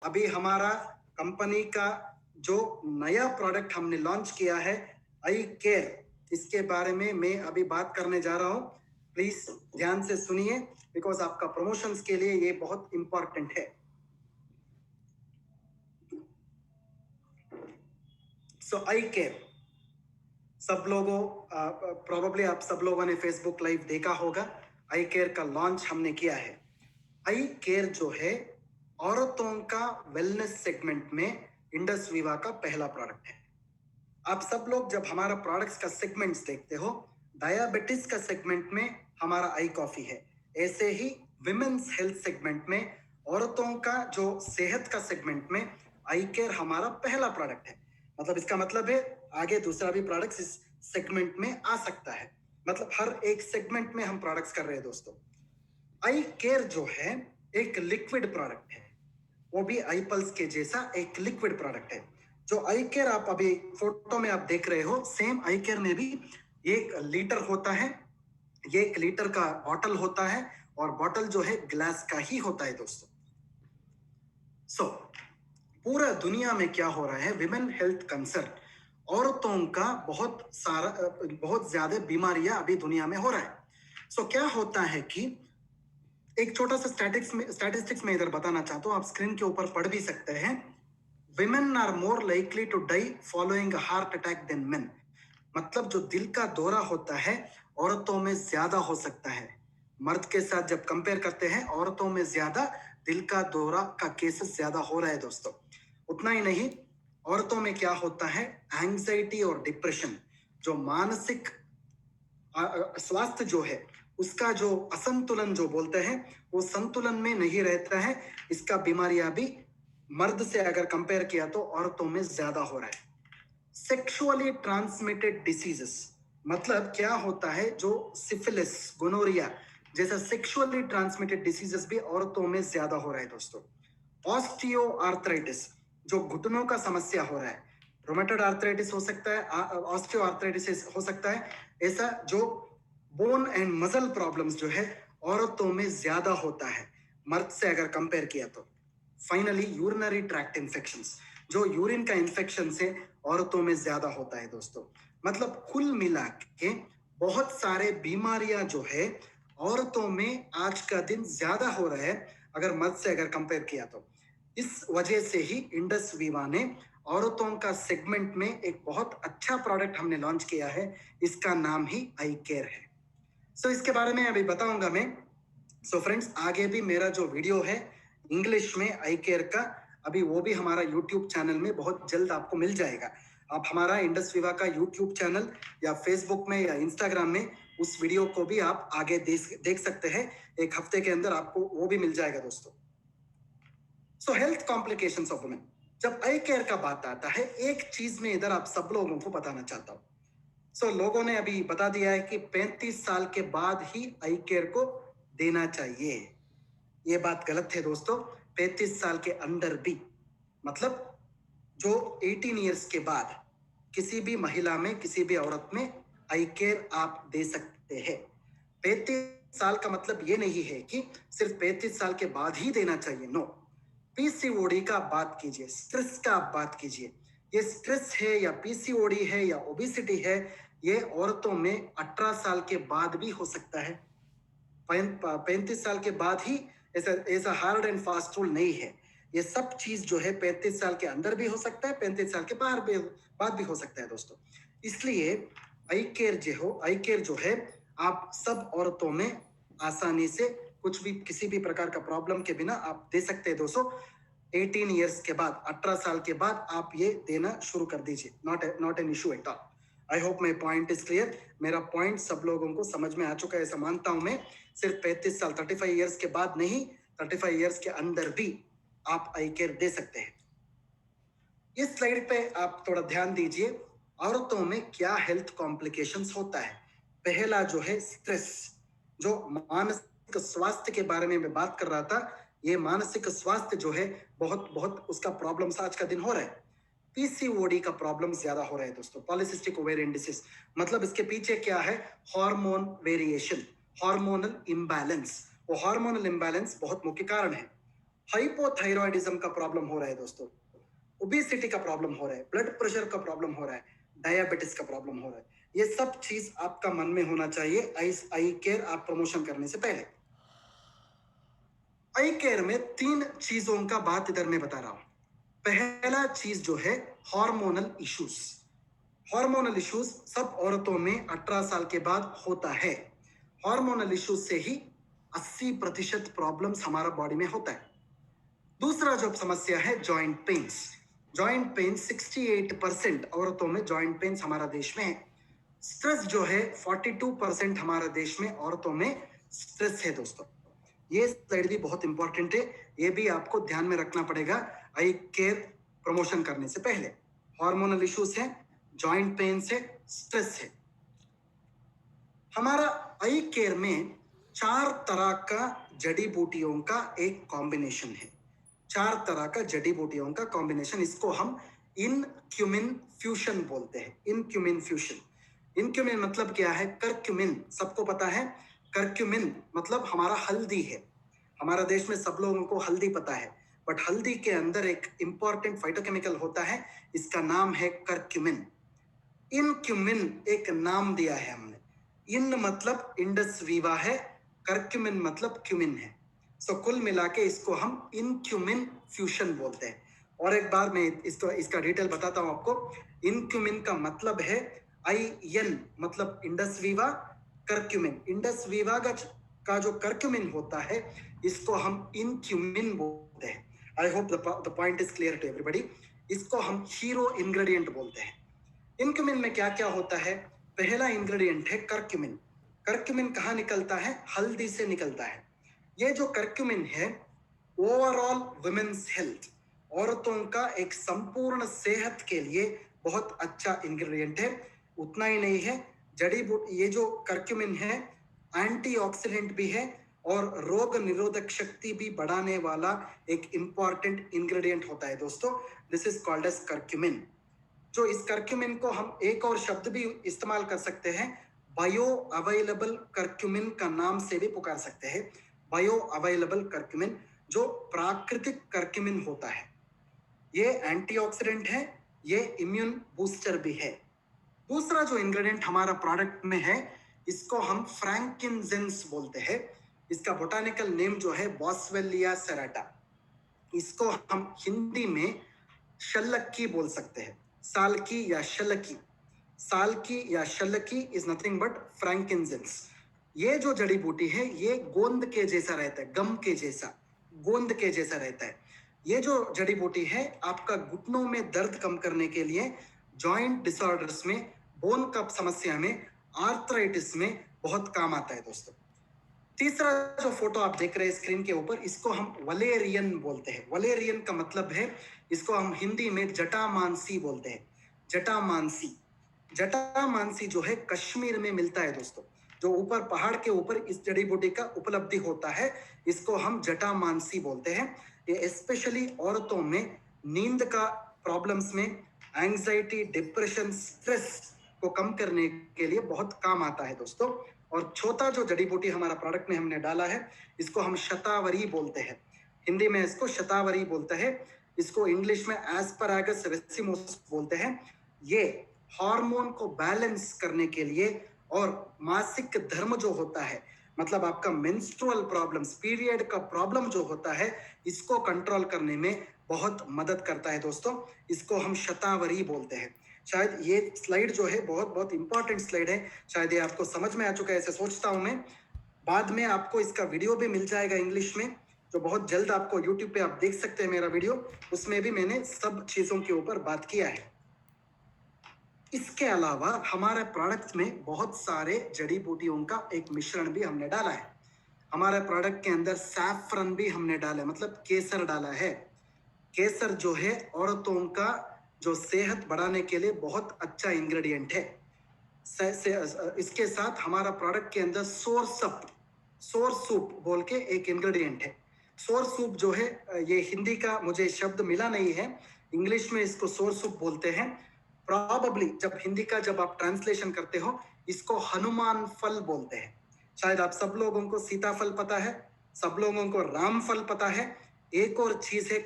अभी हमारा कंपनी का जो नया प्रोडक्ट हमने लॉन्च किया है आई केयर, इसके बारे में मैं अभी बात करने जा रहा हूं। प्लीज ध्यान से सुनिए, बिकॉज आपका प्रमोशंस के लिए ये बहुत इंपॉर्टेंट है। सो आई केयर, सब लोगों प्रोबेबली आप सब लोगों ने फेसबुक लाइव देखा होगा। आई केयर का लॉन्च हमने किया है। आई केयर जो है औरतों का वेलनेस सेगमेंट में इंडस वीवा का पहला प्रोडक्ट है। आप सब लोग जब हमारा प्रोडक्ट्स का सेगमेंट्स देखते हो, डायबिटीज का सेगमेंट में हमारा आई कॉफी है। ऐसे ही विमेन्स हेल्थ सेगमेंट में, औरतों का जो सेहत का सेगमेंट में आई केयर हमारा पहला प्रोडक्ट है। मतलब इसका मतलब है आगे दूसरा भी प्रोडक्ट्स इस सेगमेंट में आ सकता है। मतलब हर एक सेगमेंट में हम प्रोडक्ट्स कर रहे हैं दोस्तों। आई केयर जो है एक लिक्विड प्रोडक्ट है, वो भी आई पल्स के जैसा एक लिक्विड प्रोडक्ट है। जो आई केयर आप अभी फोटो में आप देख रहे हो, सेम आई केयर में भी एक लीटर होता है। ये एक लीटर का बॉटल होता है और बॉटल जो है ग्लास का ही होता है दोस्तों। सो पूरा दुनिया में क्या हो रहा है, विमेन हेल्थ कंसर्न, औरतों का बहुत ज्यादा बीमारियां अभी दुनिया में हो रहा है। सो क्या होता है कि एक छोटा सा स्टैटिस्टिक्स में इधर बताना चाहता हूं, आप स्क्रीन के ऊपर पढ़ भी सकते हैं। Women are more likely to die following heart attack than men. मतलब जो दिल का दौरा होता है औरतों में ज्यादा हो सकता है। मर्द के साथ जब कंपेयर करते हैं, औरतों में ज्यादा दिल का दौरा का केसेस ज्यादा हो रहा है दोस्तों। उतना ही नहीं, औरतों में क्या होता है, एंग्जाइटी और डिप्रेशन, जो मानसिक स्वास्थ्य जो है उसका जो असंतुलन जो बोलते हैं, वो संतुलन में नहीं रहता है। इसका बीमारियां भी मर्द से अगर कंपेयर किया तो औरतों में ज्यादा हो रहा है। सेक्सुअली ट्रांसमिटेड डिसीजेस, मतलब क्या होता है, जो सिफिलिस, गोनोरिया जैसा सेक्सुअली ट्रांसमिटेड डिसीजेस भी औरतों में ज्यादा हो रहा है दोस्तों। ऑस्टियो आर्थराइटिस, जो घुटनों का समस्या हो रहा है, रोमेटोइड आर्थराइटिस हो सकता है, ऑस्टियो आर्थराइटिस हो सकता है। ऐसा जो बोन एंड मसल प्रॉब्लम्स जो है औरतों में ज्यादा होता है मर्द से अगर कंपेयर किया तो। फाइनली यूरिनरी ट्रैक्ट इन्फेक्शंस, जो यूरिन का इन्फेक्शन से औरतों में ज्यादा होता है दोस्तों। मतलब कुल मिला के बहुत सारे बीमारियां जो है औरतों में आज का दिन ज्यादा हो रहा है अगर मर्द से अगर कंपेयर किया तो। इस वजह से ही इंडस वीवा ने औरतों का सेगमेंट में एक बहुत अच्छा प्रोडक्ट हमने लॉन्च किया है। इसका नाम ही आई केयर है। सो इसके बारे में अभी बताऊंगा मैं। सो फ्रेंड्स, आगे भी मेरा जो वीडियो है इंग्लिश में आई केयर का, अभी वो भी हमारा यूट्यूब चैनल में बहुत जल्द आपको मिल जाएगा। आप हमारा इंडस विवा का यूट्यूब चैनल या फेसबुक में या इंस्टाग्राम में उस वीडियो को भी आप आगे देख सकते हैं। एक हफ्ते के अंदर आपको वो भी मिल जाएगा दोस्तों। सो हेल्थ कॉम्प्लिकेशंस ऑफ वुमेन, जब आई केयर का बात आता है, एक चीज में इधर आप सब लोगों को बताना चाहता हूं। सो लोगों ने अभी बता दिया है कि 35 साल के बाद ही आई केयर को देना चाहिए। ये बात गलत है दोस्तों। 35 साल के अंदर भी, मतलब जो 18 इयर्स के बाद किसी भी महिला में, किसी भी औरत में आई केयर आप दे सकते हैं। 35 साल का मतलब ये नहीं है कि सिर्फ 35 साल के बाद ही देना चाहिए, नो। पीसीओडी का बात कीजिए, स्ट्रेस का आप बात कीजिए। ये स्ट्रेस है या पीसीओडी है या ओबिसिटी है, ये औरतों में 18 साल के बाद भी हो सकता है। 35 साल के बाद ही ऐसा ऐसा हार्ड एंड फास्ट रूल नहीं है। ये सब चीज जो है 35 साल के अंदर भी हो सकता है, 35 साल के बाद भी हो सकता है दोस्तों। इसलिए आई केयर जो है आप सब औरतों में आसानी से कुछ भी, किसी भी प्रकार का प्रॉब्लम के बिना आप दे सकते हैं दोस्तों। 18 इयर्स के बाद, 18 साल के बाद आप ये देना शुरू कर दीजिए। Not an issue at all. I hope my point is clear. मेरा पॉइंट सब लोगों को समझ में आ चुका है ऐसा मानता हूं मैं। सिर्फ 35 साल, 35 इयर्स के बाद नहीं, 35 इयर्स के अंदर भी आप आई केयर दे सकते हैं। इस स्लाइड पे आप थोड़ा ध्यान दीजिए, औरतों में क्या हेल्थ कॉम्प्लिकेशंस होता है। पहला जो है स्ट्रेस, जो मानसिक स्वास्थ्य के बारे में मैं बात कर रहा था। ये मानसिक स्वास्थ्य जो है बहुत बहुत उसका प्रॉब्लम्स आज का दिन हो रहा है। पीसीओडी का प्रॉब्लम ज्यादा हो रहा है दोस्तों, पॉलिसिस्टिक ओवेरियन डिसीज। मतलब इसके पीछे क्या है, हार्मोन वेरिएशन, हार्मोनल इम्बैलेंस। वो हार्मोनल इम्बैलेंस बहुत मुख्य कारण है। हाइपोथायरॉयडिज्म का प्रॉब्लम हो रहा है दोस्तों, ओबेसिटी का प्रॉब्लम हो रहा है, ब्लड प्रेशर का प्रॉब्लम हो रहा है, डायबिटीज का प्रॉब्लम हो रहा है, ये सब चीज आपका मन में होना चाहिए आई केयर आप प्रमोशन करने से पहले। आई केयर में 3 चीजों का बात इधर मैं बता रहा हूं। पहला चीज जो है हार्मोनल इश्यूज। हार्मोनल इश्यूज सब औरतों में 18 साल के बाद होता है। हार्मोनल इश्यूज से ही 80% प्रॉब्लम्स हमारा बॉडी में होता है। दूसरा जो समस्या है जॉइंट पेन्स। जॉइंट पेन 68% औरतों में जॉइंट पेन्स हमारा देश में है। स्ट्रेस जो है 42% हमारा देश में औरतों में स्ट्रेस है दोस्तों। ये स्लाइड भी बहुत इंपॉर्टेंट है, ये भी आपको ध्यान में रखना पड़ेगा आई केयर प्रमोशन करने से पहले। हार्मोनल इश्यूज है, जॉइंट पेन है, स्ट्रेस है। हमारा आई केयर में 4 तरह का जड़ी बूटियों का एक कॉम्बिनेशन है। 4 तरह का जड़ी बूटियों का कॉम्बिनेशन, इसको हम इनक्यूमिन फ्यूशन बोलते हैं। इनक्यूमिन फ्यूशन। इनक्यूमिन मतलब क्या है? करक्यूमिन सबको पता है। करक्यूमिन मतलब हमारा हल्दी है। हमारा देश में सब लोगों को हल्दी पता है, बट हल्दी के अंदर एक इंपॉर्टेंट फाइटोकेमिकल होता है, इसका नाम है करक्यूमिन। इनक्यूमिन एक नाम दिया है हमने। इन मतलब इंडस वीवा है, करक्यूमिन मतलब क्यूमिन है। सो कुल मिला के इसको हम इनक्यूमिन फ्यूशन बोलते हैं। और एक बार मैं इसका डिटेल बताता हूं आपको। इनक्यूमिन का मतलब है आई एन मतलब Indus Viva, curcumin Indus Viva का जो करक्यूमिन होता है इसको हम इनक्यूमिन बोलते हैं। I hope the point is clear to everybody. इसको हम हीरो इंग्रेडिएंट बोलते हैं। इनक्यूमिन में क्या क्या होता है? पहला इंग्रेडिएंट है करक्यूमिन। करक्यूमिन कहाँ निकलता है? हल्दी से निकलता है। ये जो करक्यूमिन है ओवरऑल वुमेन्स हेल्थ, औरतों का एक संपूर्ण सेहत के लिए बहुत अच्छा इंग्रेडिएंट है। उतना ही नहीं है, जड़ी बूटी ये जो करक्यूमिन है एंटीऑक्सीडेंट भी है और रोग निरोधक शक्ति भी बढ़ाने वाला एक इंपॉर्टेंट इंग्रेडिएंट होता है दोस्तों। This is called as curcumin. जो इस करक्यूमिन को हम एक और शब्द भी इस्तेमाल कर सकते हैं, बायो अवेलेबल करक्यूमिन का नाम से भी पुकार सकते हैं। बायो अवेलेबल करक्यूमिन जो प्राकृतिक करक्यूमिन होता है, ये एंटीऑक्सीडेंट है, ये इम्यून बूस्टर भी है। दूसरा जो इंग्रेडिएंट हमारा प्रोडक्ट में है इसको हम फ्रैंकिनजेंस बोलते हैं। इसका बोटानिकल नेम जो है बॉस्वेलिया सेराटा। इसको हम हिंदी में शल्लक्की बोल सकते हैं, सालकी या शल्लकी। सालकी या शल्लकी इज नथिंग बट फ्रैंकिनजेंस। ये जो जड़ी बूटी है ये गोंद के जैसा रहता है, गम के जैसा, गोंद के जैसा रहता है। ये जो जड़ी बूटी है आपका घुटनों में दर्द कम करने के लिए, जॉइंट डिसऑर्डर्स में, बोन कप समस्या में, आर्थराइटिस में बहुत काम आता है दोस्तों। तीसरा जो फोटो आप देख रहे हैं स्क्रीन के ऊपर, इसको हम वलेरियन बोलते हैं। वलेरियन का मतलब है, इसको हम हिंदी में जटामानसी बोलते हैं। जटामानसी। जटामानसी जो है कश्मीर में मिलता है दोस्तों। जो ऊपर पहाड़ के ऊपर इस जड़ी बूटी का उपलब्धि होता है, इसको हम जटामानसी बोलते हैं। ये स्पेशली औरतों में नींद का प्रॉब्लम्स में, एंजाइटी, डिप्रेशन, स्ट्रेस को कम करने के लिए बहुत काम आता है दोस्तों। और चौथा जो जड़ी बूटी हमारा प्रोडक्ट में हमने डाला है इसको हम शतावरी बोलते हैं। हिंदी में इसको शतावरी बोलते हैं, इसको इंग्लिश में एस्परागस रेसिमोस बोलते हैं। ये हार्मोन को बैलेंस करने के लिए और मासिक धर्म जो होता है, मतलब आपका मेंस्ट्रुअल प्रॉब्लम्स, पीरियड का प्रॉब्लम जो होता है, इसको कंट्रोल करने में बहुत मदद करता है दोस्तों। इसको हम शतावरी बोलते हैं। शायद ये स्लाइड जो है बहुत बहुत इंपॉर्टेंट स्लाइड है, शायद ये आपको समझ में आ चुका है ऐसे सोचता हूं मैं। बाद में आपको इसका वीडियो भी मिल जाएगा इंग्लिश में, जो बहुत जल्द आपको यूट्यूब पे आप देख सकते हैं मेरा वीडियो, उसमें भी मैंने सब चीजों के ऊपर बात किया है। इसके अलावा हमारे प्रोडक्ट में बहुत सारे जड़ी बूटियों का एक मिश्रण भी हमने डाला है। हमारे प्रोडक्ट के अंदर सैफरन भी हमने डाला है, मतलब केसर डाला है। केसर जो है औरतों का जो सेहत बढ़ाने के लिए बहुत अच्छा इंग्रेडिएंट है। इसके साथ हमारा प्रोडक्ट के अंदर सोर सूप बोल के एक इंग्रेडिएंट है। सोर सूप जो है, ये हिंदी का मुझे शब्द मिला नहीं है, इंग्लिश में इसको सोर सूप बोलते हैं। प्रॉबली जब हिंदी का जब आप ट्रांसलेशन करते हो इसको हनुमान फल बोलते हैं। शायद आप सब लोगों को सीताफल पता है, सब लोगों को राम फल पता है, एक और चीज है,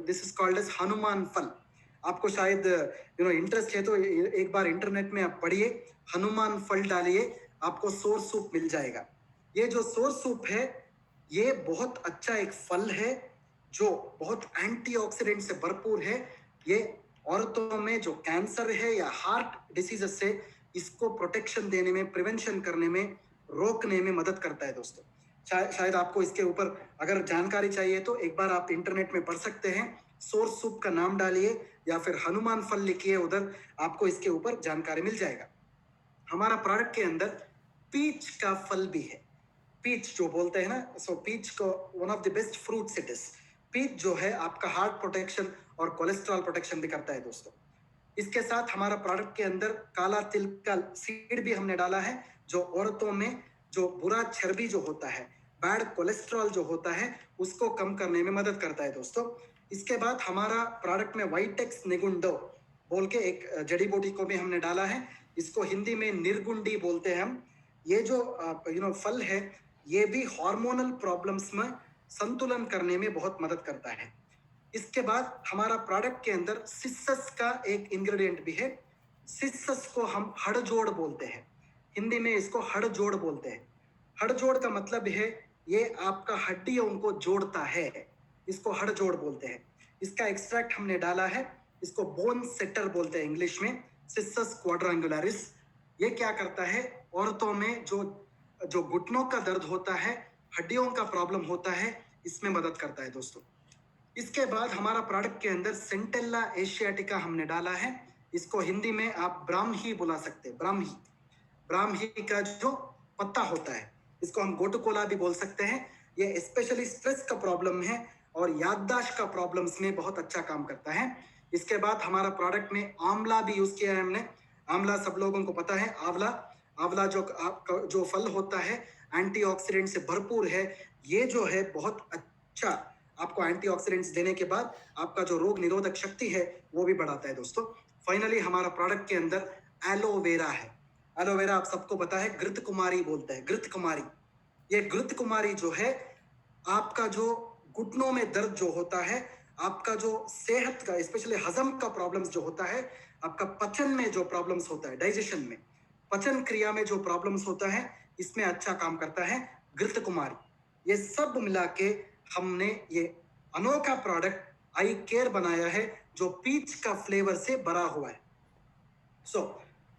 this is called as Hanuman फल। आपको शायद इंटरेस्ट है तो एक बार इंटरनेट में आप पढ़िए, हनुमान फल डालिए, आपको सोर सूप मिल जाएगा। ये जो सोर सूप है, ये बहुत अच्छा एक फल है जो बहुत एंटीऑक्सीडेंट से भरपूर है। ये औरतों में जो कैंसर है या हार्ट डिसीजेस से, इसको प्रोटेक्शन देने में, प्रिवेंशन करने में, रोकने में मदद करता है दोस्तों। शायद आपको इसके ऊपर अगर जानकारी चाहिए तो एक बार आप इंटरनेट में पढ़ सकते हैं। सोर सूप का नाम डालिए या फिर हनुमान फल लिखिए, उधर आपको इसके ऊपर जानकारी मिल जाएगा। हमारा प्रोडक्ट के अंदर पीच का फल भी है। पीच जो बोलते हैं ना, सो पीच को one of the best fruits it is. Peach जो है आपका हार्ट प्रोटेक्शन और कोलेस्ट्रॉल प्रोटेक्शन भी करता है दोस्तों। इसके साथ हमारा प्रोडक्ट के अंदर काला तिल का सीड भी हमने डाला है, जो औरतों में जो बुरा चर्बी जो होता है, बैड कोलेस्ट्रॉल जो होता है, उसको कम करने में मदद करता है दोस्तों। इसके बाद हमारा प्रोडक्ट में वाइटेक्स निगुंडो बोल के एक जड़ी बूटी को भी हमने डाला है। इसको हिंदी में निर्गुंडी बोलते हैं हम। ये जो फल है, ये भी हार्मोनल प्रॉब्लम्स में संतुलन करने में बहुत मदद करता है। इसके बाद हमारा प्रोडक्ट के अंदर सिसस का एक इंग्रेडिएंट भी है। सिसस को हम हड़जोड़ बोलते हैं, हिंदी में इसको हड़जोड़ बोलते हैं। हड़जोड़ का मतलब है ये आपका हड्डियों को जोड़ता है, इसको हड़जोड़ बोलते हैं। इसका एक्सट्रैक्ट हमने डाला है, इसको बोन सेटर बोलते हैं इंग्लिश में, सिसस क्वाड्रेंगुलरिस। ये क्या करता है, औरतों में जो जो घुटनों का दर्द होता है, हड्डियों का प्रॉब्लम होता है, इसमें मदद करता है दोस्तों। इसके बाद हमारा प्रोडक्ट के अंदर सेंटेला एशियाटिका हमने डाला है। इसको हिंदी में आप ब्राह्मी बुला सकते हैं, ब्राह्मी। ब्राह्मी का जो पत्ता होता है, इसको हम गोटुकोला भी बोल सकते हैं। ये स्पेशली स्ट्रेस का प्रॉब्लम है और याददाश्त का प्रॉब्लम्स में बहुत अच्छा काम करता है। इसके बाद हमारा प्रोडक्ट में आंवला भी यूज किया है हमने। आंवला सब लोगों को पता है, आंवला आंवला जो फल होता है, एंटीऑक्सीडेंट से भरपूर है। ये जो है बहुत अच्छा आपको एंटीऑक्सीडेंट्स देने के बाद आपका जो रोग निरोधक शक्ति है वो भी बढ़ाता है दोस्तों। फाइनली हमारा प्रोडक्ट के अंदर एलोवेरा है। एलोवेरा आप सबको पता है, घृत कुमारी बोलते हैं, घृत कुमारी। ये घृत कुमारी जो है, आपका जो घुटनों में दर्द जो होता है, आपका जो सेहत का स्पेशली हजम का प्रॉब्लम्स जो होता है, आपका पचन में जो प्रॉब्लम्स होता है, डाइजेशन में, पचन क्रिया में जो प्रॉब्लम्स होता है, इसमें अच्छा काम करता है घृत कुमारी। ये सब मिला के हमने ये अनोखा प्रोडक्ट आई केयर बनाया है, जो पीच का फ्लेवर से भरा हुआ है। सो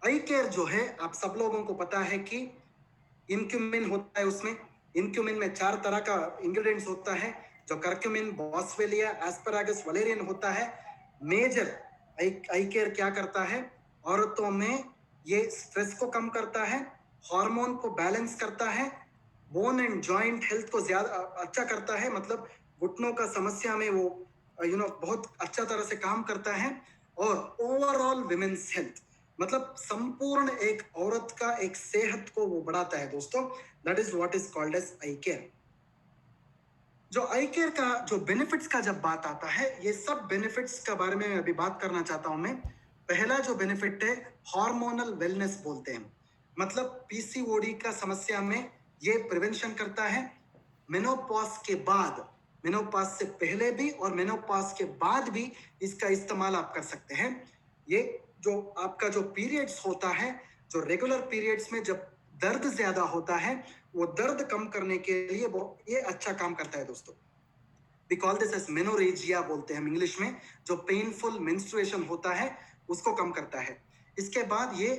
आई केयर जो है, आप सब लोगों को पता है कि इनक्यूमिन होता है, उसमें इनक्यूमिन में 4 तरह का इंग्रेडिएंट्स होता है, जो करक्यूमिन, बॉस्वेलिया, एस्परागस, वलेरियन होता है। मेजर आई केयर क्या करता है, औरतों में ये स्ट्रेस को कम करता है, हार्मोन को बैलेंस करता है, बोन एंड जॉइंट हेल्थ को ज्यादा अच्छा करता है, मतलब घुटनों का समस्या में वो बहुत अच्छा तरह से काम करता है। और ओवरऑल विमेन्स हेल्थ, मतलब संपूर्ण एक औरत का एक सेहत को वो बढ़ाता है दोस्तों। That is what is called as eye care. जो आई केयर का जो बेनिफिट्स का जब बात आता है, ये सब बेनिफिट्स के बारे में अभी बात करना चाहता हूं मैं। पहला जो बेनिफिट है, हार्मोनल वेलनेस बोलते हैं, मतलब पीसीओडी का समस्या में ये प्रिवेंशन करता है। मेनोपॉज के बाद, मेनोपॉज से पहले भी और मेनोपॉज के बाद भी इसका इस्तेमाल आप कर सकते हैं। ये जो आपका जो पीरियड्स होता है, जो रेगुलर पीरियड्स में जब दर्द ज्यादा होता है, वो दर्द कम करने के लिए वो ये अच्छा काम करता है दोस्तों। We call this as menorrhagia बोलते हैं हम इंग्लिश में, जो पेनफुल मेंस्ट्रुएशन होता है उसको कम करता है। इसके बाद ये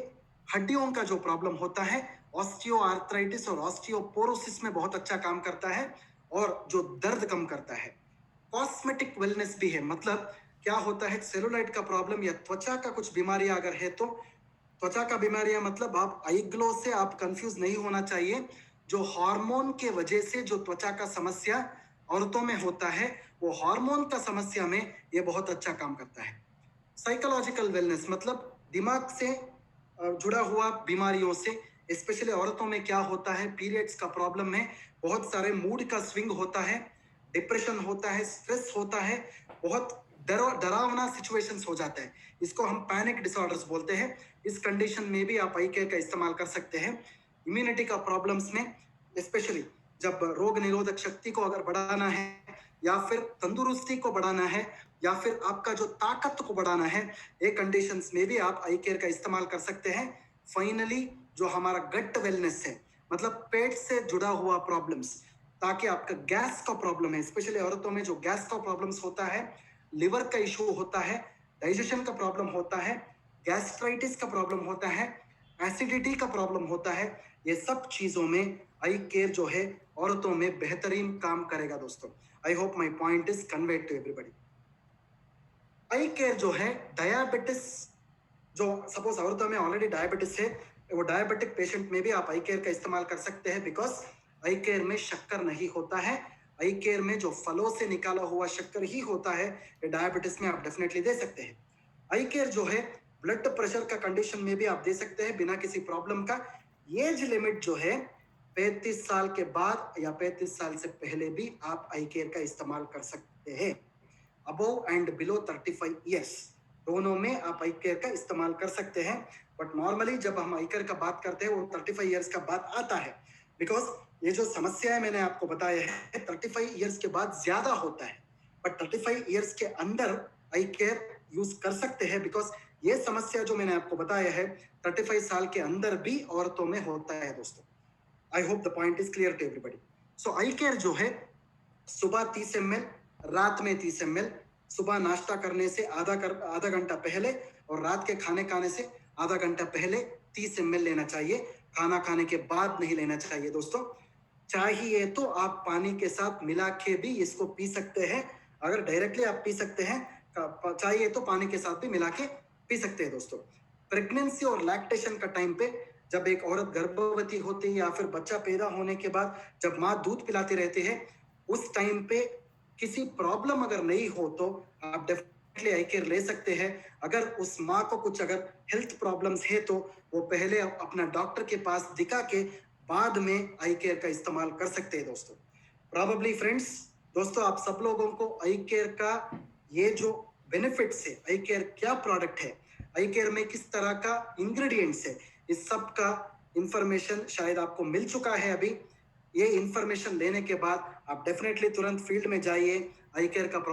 हड्डियों का जो प्रॉब्लम होता है, ऑस्टियो आर्थराइटिस और ऑस्टियोपोरोसिस में बहुत अच्छा काम करता है और जो दर्द कम करता है। कॉस्मेटिक वेलनेस भी है, मतलब क्या होता है, सेलुलाइट का प्रॉब्लम या त्वचा का कुछ बीमारी अगर है तो, त्वचा का बीमारियां मतलब आप आई ग्लो से आप कंफ्यूज नहीं होना चाहिए। जो हार्मोन के वजह से जो त्वचा का समस्या औरतों में होता है, वो हार्मोन का समस्या में ये बहुत अच्छा काम करता है। साइकोलॉजिकल वेलनेस, मतलब दिमाग से जुड़ा हुआ बीमारियों से, स्पेशली औरतों में क्या होता है, पीरियड्स का प्रॉब्लम में बहुत सारे मूड का स्विंग होता है, डिप्रेशन होता है, स्ट्रेस होता है, बहुत डरावना सिचुएशंस हो जाता है, इसको हम पैनिक डिसऑर्डर्स बोलते हैं। इस कंडीशन में भी आप आई केयर का इस्तेमाल कर सकते हैं। इम्यूनिटी का प्रॉब्लम्स में, स्पेशली जब रोग निरोधक शक्ति को अगर बढ़ाना है, या फिर तंदुरुस्ती को बढ़ाना है या फिर आपका जो ताकत को बढ़ाना है, ये कंडीशंस में भी आप आई केयर का इस्तेमाल कर सकते हैं। फाइनली जो हमारा गट वेलनेस है, मतलब पेट से जुड़ा हुआ प्रॉब्लम्स, ताकि आपका गैस का प्रॉब्लम है, स्पेशली औरतों में जो गैस का प्रॉब्लम्स होता है, लिवर का इशू होता है, डाइजेशन का प्रॉब्लम होता है, गैस्ट्राइटिस का प्रॉब्लम होता है, एसिडिटी का प्रॉब्लम होता है, ये सब चीजों में आई केयर जो है औरतों में बेहतरीन काम करेगा दोस्तों। I hope my point is conveyed to everybody. Eye care जो है डायबिटिस, जो सपोज औरतों में ऑलरेडी डायबिटिस है, वो डायबिटिक पेशेंट में भी आप आई केयर का इस्तेमाल कर सकते हैं, बिकॉज आई केयर में शक्कर नहीं होता है। आई केयर में जो फलों से निकाला हुआ शक्कर ही होता है, ये डायबिटिस में आप डेफिनेटली दे सकते हैं। आई केयर जो है ब्लड प्रेशर का कंडीशन में भी आप दे सकते हैं बिना किसी प्रॉब्लम का। एज लिमिट जो है 35 साल के बाद या 35 साल से पहले भी आप आई केयर का इस्तेमाल कर सकते हैं। अबोव एंड बिलो 35 ईयर्स दोनों में आप आई केयर का इस्तेमाल कर सकते हैं। बट नॉर्मली जब हम आई केयर का बात करते हैं वो 35 ईयर्स का बात आता है, बिकॉज ये जो समस्या है मैंने आपको बताया है 35 ईयर्स के बाद ज्यादा होता है, बट 35 ईयर्स के अंदर आई केयर यूज कर सकते हैं, बिकॉज ये समस्या जो मैंने आपको बताया है 35 साल के अंदर भी औरतों में होता है दोस्तों। I hope the point is clear to everybody. So eye care जो है सुबह 30 ml, रात में 30 ml, सुबह नाश्ता करने से आधा घंटा पहले और रात के खाने खाने से आधा घंटा पहले 30 ml लेना चाहिए। खाना खाने के बाद नहीं लेना चाहिए दोस्तों। चाहिए तो आप पानी के साथ मिला के भी इसको पी सकते हैं। अगर डायरेक्टली आप पी सकते हैं, चाहिए तो पानी के साथ भी मिला के पी सकते हैं दोस्तों। प्रेगनेंसी और लैक्टेशन का टाइम पे, जब एक औरत गर्भवती होती है या फिर बच्चा पैदा होने के बाद जब माँ दूध पिलाती रहती है, उस टाइम पे किसी प्रॉब्लम अगर नहीं हो तो आप डेफिनेटली आई केयर ले सकते हैं। अगर उस माँ को कुछ अगर हेल्थ प्रॉब्लम्स है तो वो पहले अपना डॉक्टर के पास दिखा के बाद में आई केयर का इस्तेमाल कर सकते हैं दोस्तों। प्रॉबेबली फ्रेंड्स, दोस्तों आप सब लोगों को आई केयर का ये जो बेनिफिट्स है, आई केयर क्या प्रोडक्ट है, आई केयर में किस तरह का इंग्रेडिएंट्स है, इस सब का इंफॉर्मेशन शायद आपको मिल चुका है अभी। ये इंफॉर्मेशन लेने के बाद आप डेफिनेटली तुरंत फील्ड में जाइए, आई केयर का